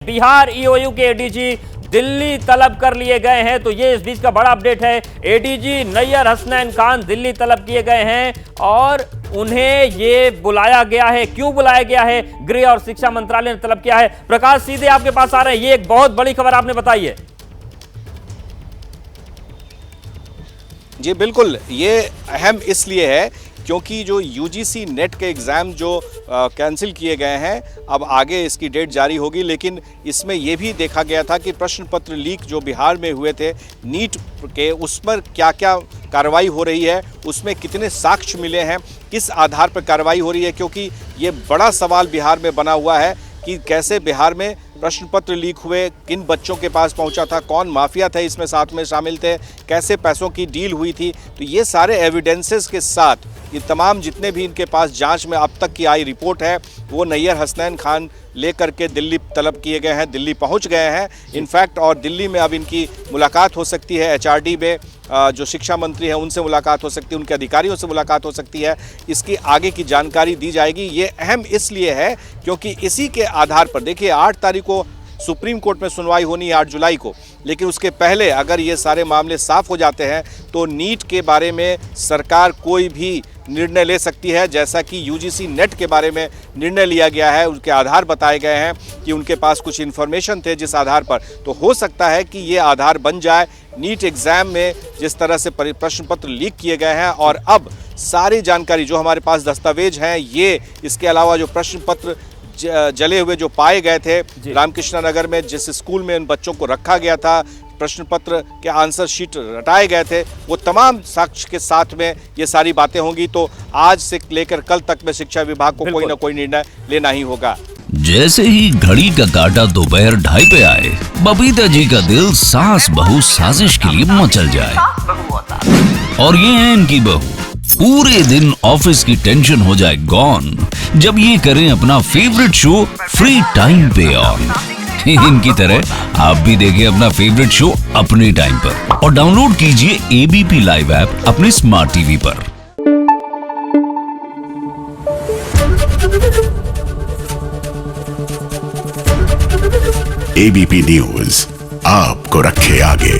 Bihar EOU के ADG Delhi तलब कर लिए गए हैं। तो ये इस बीच का बड़ा अपडेट है। एडीजी नैयर हसनैन खान दिल्ली तलब किए गए हैं और उन्हें ये बुलाया गया है। क्यों बुलाया गया है? गृह और शिक्षा मंत्रालय ने तलब किया है। प्रकाश, सीधे आपके पास आ रहे हैं। ये एक बहुत बड़ी खबर आपने बताई है। जी बिल्कुल, ये अहम इसलिए है क्योंकि जो यूजीसी नेट के एग्ज़ाम जो कैंसिल किए गए हैं, अब आगे इसकी डेट जारी होगी। लेकिन इसमें यह भी देखा गया था कि प्रश्न पत्र लीक जो बिहार में हुए थे नीट के, उस पर क्या क्या कार्रवाई हो रही है, उसमें कितने साक्ष्य मिले हैं, किस आधार पर कार्रवाई हो रही है, क्योंकि ये बड़ा सवाल बिहार में बना हुआ है कि कैसे बिहार में प्रश्न पत्र लीक हुए, किन बच्चों के पास पहुंचा था, कौन माफिया थे इसमें साथ में शामिल थे, कैसे पैसों की डील हुई थी। तो ये सारे एविडेंसेस के साथ ये तमाम जितने भी इनके पास जांच में अब तक की आई रिपोर्ट है वो नैयर हसनैन खान लेकर के दिल्ली तलब किए गए हैं, दिल्ली पहुंच गए हैं इनफैक्ट। और दिल्ली में अब इनकी मुलाकात हो सकती है, एचआरडी में जो शिक्षा मंत्री हैं उनसे मुलाकात हो सकती है, उनके अधिकारियों से मुलाकात हो सकती है। इसकी आगे की जानकारी दी जाएगी। ये अहम इसलिए है क्योंकि इसी के आधार पर देखिए 8 तारीख को सुप्रीम कोर्ट में सुनवाई होनी है, 8 जुलाई को। लेकिन उसके पहले अगर ये सारे मामले साफ हो जाते हैं तो नीट के बारे में सरकार कोई भी निर्णय ले सकती है, जैसा कि यूजीसी नेट के बारे में निर्णय लिया गया है। उसके आधार बताए गए हैं कि उनके पास कुछ इन्फॉर्मेशन थे जिस आधार पर, तो हो सकता है कि ये आधार बन जाए। नीट एग्ज़ाम में जिस तरह से प्रश्न पत्र लीक किए गए हैं और अब सारी जानकारी जो हमारे पास दस्तावेज हैं, ये इसके अलावा जो प्रश्न पत्र जले हुए जो पाए गए थे रामकृष्ण नगर में, जिस स्कूल में उन बच्चों को रखा गया था, प्रश्न पत्र के आंसर शीट रटाए गए थे, वो तमाम साक्ष्य के साथ में ये सारी बातें होंगी। तो आज से लेकर कल तक में शिक्षा विभाग को कोई ना कोई निर्णय लेना ही होगा। जैसे ही घड़ी का काटा दोपहर 2:30 पे आए, बबीता जी का दिल सास बहू साजिश के लिए मचल जाए। और ये है इनकी बहू, पूरे दिन ऑफिस की टेंशन हो जाए गॉन जब ये करें अपना फेवरेट शो फ्री टाइम पे ऑन। इनकी तरह आप भी देखिए अपना फेवरेट शो अपने टाइम पर और डाउनलोड कीजिए एबीपी लाइव ऐप अपने स्मार्ट टीवी पर। एबीपी न्यूज आपको रखे आगे।